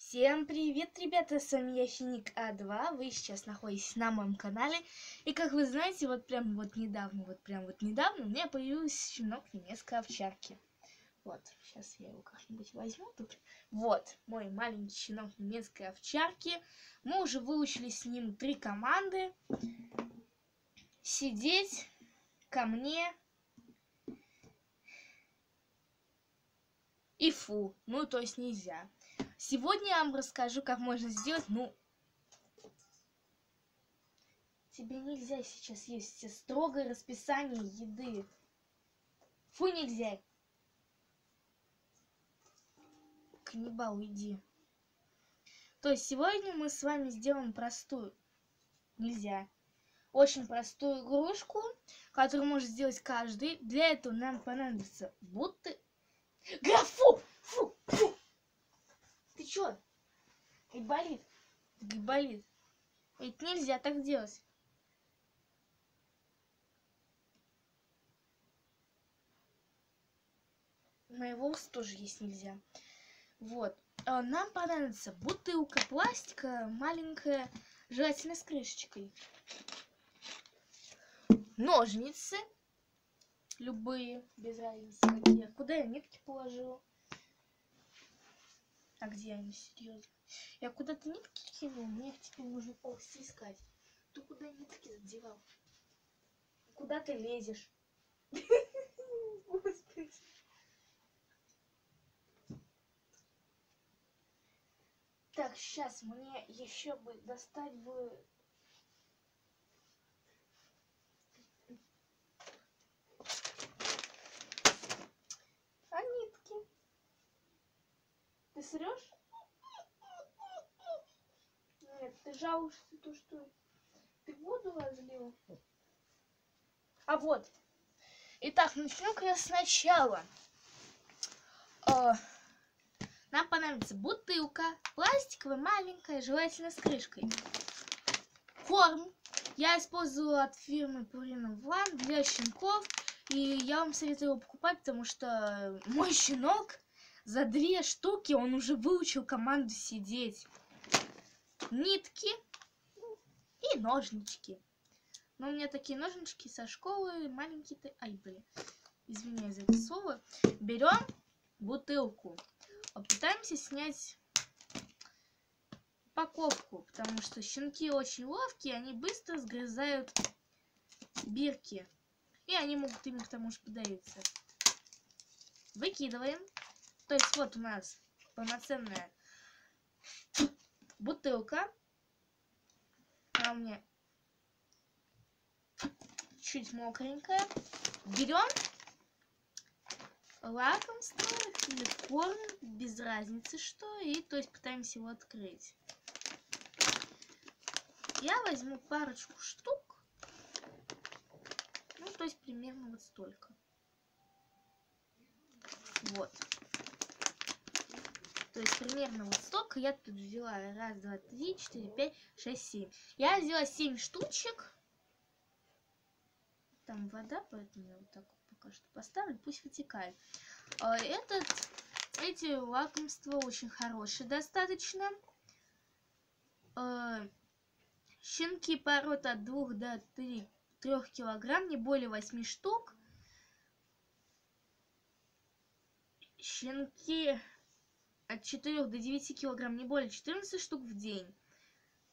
Всем привет, ребята, с вами я, Финик А2, вы сейчас находитесь на моем канале. И как вы знаете, вот недавно у меня появился щенок немецкой овчарки. Вот, сейчас я его как-нибудь возьму тут. Вот, мой маленький щенок немецкой овчарки. Мы уже выучили с ним 3 команды. Сидеть, ко мне и фу, ну то есть нельзя. Сегодня я вам расскажу, как можно сделать, тебе нельзя сейчас есть, строгое расписание еды. Фу, нельзя. Каннибал, уйди. То есть сегодня мы с вами сделаем очень простую игрушку, которую может сделать каждый. Для этого нам понадобится Фу! Ты чё? Гиболит. Ведь нельзя так делать. Мои волосы тоже есть нельзя. Вот. Нам понадобится бутылка пластика, маленькая, желательно с крышечкой. Ножницы. Любые, без разницы какие. Куда я нитки положила? А где они, серьезно? Я куда-то нитки кинул, мне их теперь нужно ползти искать. Ты куда нитки задевал? Куда ты лезешь? Господи. Так, сейчас мне еще бы достать бы... А нитки? Ты срешь? Нет, ты жалуешься, то что ты воду разлил. А вот. Итак, начнем-ка я сначала. Нам понадобится бутылка, пластиковая, маленькая, желательно с крышкой. Корм. Я использовала от фирмы Purina One для щенков. И я вам советую его покупать, потому что мой щенок за 2 штуки, он уже выучил команду сидеть. Нитки и ножнички. Но у меня такие ножнички со школы, маленькие-то... Ай, блин. Извиняюсь за это слово. Берем бутылку. Попытаемся снять упаковку, потому что щенки очень ловкие, они быстро сгрызают бирки. И они могут ими к тому же подавиться. Выкидываем. То есть вот у нас полноценная бутылка. Она у меня чуть мокренькая. Берем лакомство или корм, без разницы что, и то есть пытаемся его открыть. Я возьму парочку штук, ну то есть примерно вот столько. Вот. То есть примерно вот столько я тут взяла. 1, 2, 3, 4, 5, 6, 7. Я взяла 7 штучек. Там вода, поэтому я вот так пока что поставлю, пусть вытекает. Эти лакомства очень хорошие достаточно. Щенки пород от 2 до 3 килограмм, не более 8 штук. Щенки от 4 до 9 килограмм, не более 14 штук в день.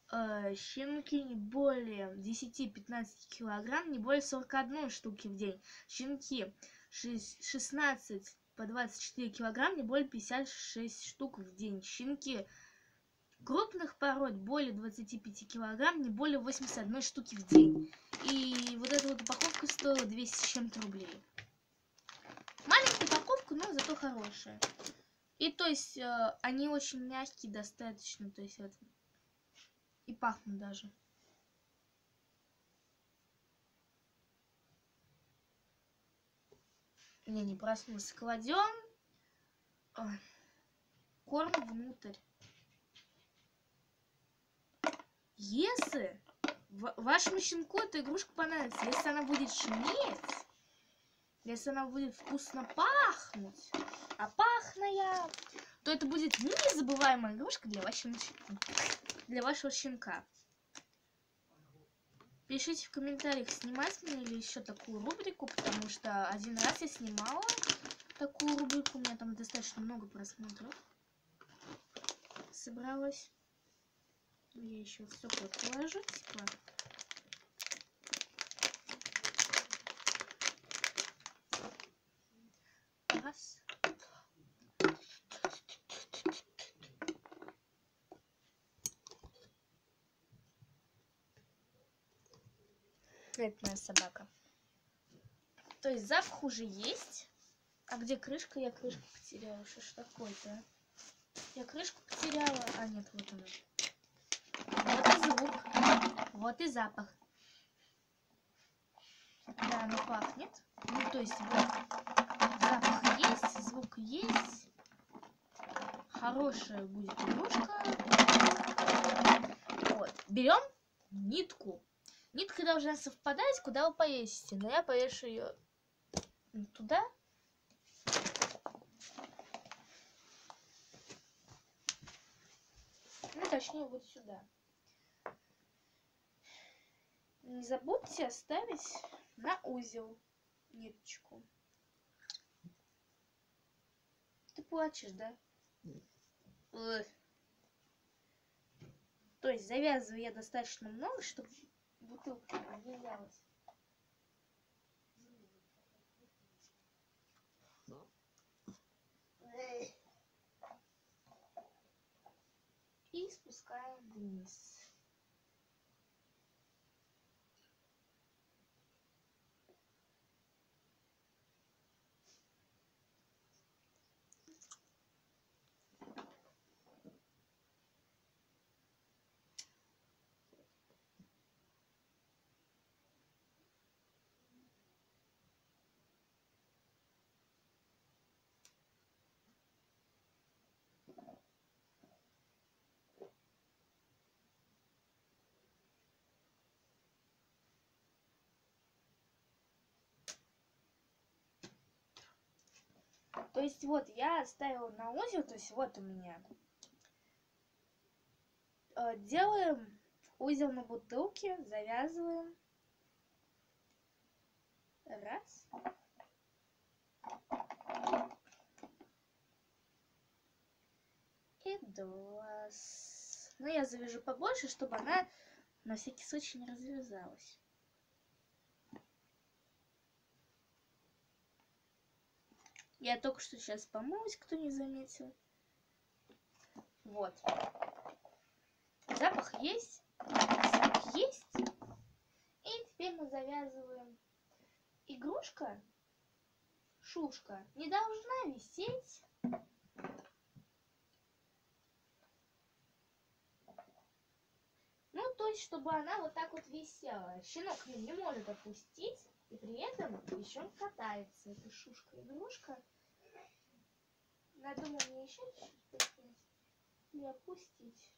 Щенки не более 10-15 килограмм, не более 41 штуки в день. Щенки 16 по 24 килограмм, не более 56 штук в день. Щенки крупных пород более 25 килограмм, не более 81 штуки в день. И вот эта вот упаковка стоила 200 с чем-то рублей. Маленькая упаковка, но зато хорошая. И то есть они очень мягкие достаточно, то есть вот, и пахнут даже. Не проснулся. Кладем корм внутрь. Если вашему щенку эта игрушка понравится, если она будет шуметь, если она будет вкусно пахнуть, а пахнет, то это будет незабываемая игрушка для вашего щенка. Пишите в комментариях, снимать мне или еще такую рубрику, потому что один раз я снимала такую рубрику, у меня там достаточно много просмотров собралось. Я еще все положу, типа. Раз. Это моя собака. То есть запах уже есть. А где крышка? Я крышку потеряла. Что ж такое-то? Я крышку потеряла. А нет, вот она. Вот и звук. Вот и запах. Да, оно пахнет. Ну, то есть вот. Запах есть, звук есть. Хорошая будет игрушка. Вот. Берем нитку. Нитка должна совпадать, куда вы повесите. Но я повешу ее туда. Ну, точнее, вот сюда. Не забудьте оставить на узел ниточку. Ты плачешь, да? То есть завязываю я достаточно много, чтобы бутылка не завязалась. И спускаем вниз. То есть вот я оставила на узел, то есть вот у меня. Делаем узел на бутылке, завязываем. Раз. И два. Ну, я завяжу побольше, чтобы она на всякий случай не развязалась. Я только что сейчас помылась, кто не заметил. Вот. Запах есть, звук есть. И теперь мы завязываем. Игрушка, шушка, не должна висеть то есть, чтобы она вот так вот висела. Щенок ее не может опустить, и при этом еще он катается. Это шушка-игрушка. Надо мне еще чуть-чуть поднять и опустить.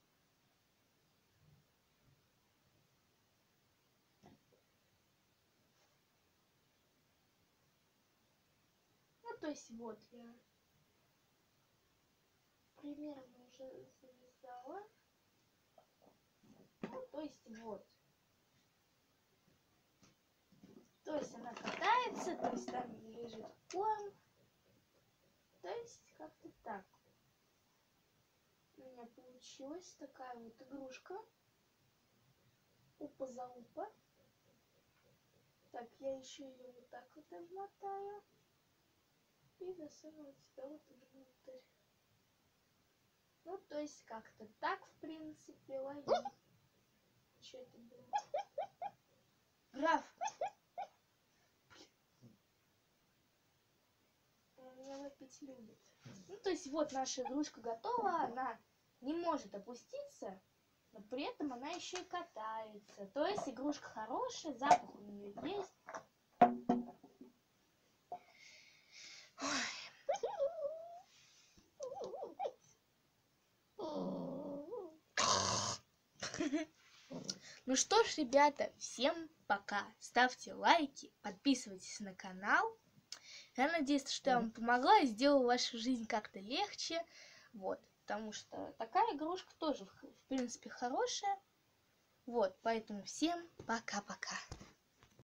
Ну, то есть, вот я примерно уже завязала. Ну, то есть, вот. То есть, она катается, то есть, там лежит корм. То есть, как-то так. У меня получилась такая вот игрушка. Упа-за-упа. Так, я еще ее вот так вот обмотаю. И засуну сюда вот внутрь. Ну, то есть, как-то так, в принципе, ловить. Что это было? Граф! Он меня выпить любит. Ну, то есть, вот наша игрушка готова. Она не может опуститься, но при этом она еще и катается. То есть, игрушка хорошая, запах у нее есть. Ну что ж, ребята, всем пока. Ставьте лайки, подписывайтесь на канал. Я надеюсь, что я вам помогла и сделала вашу жизнь как-то легче. Вот, потому что такая игрушка тоже, в принципе, хорошая. Вот, поэтому всем пока-пока.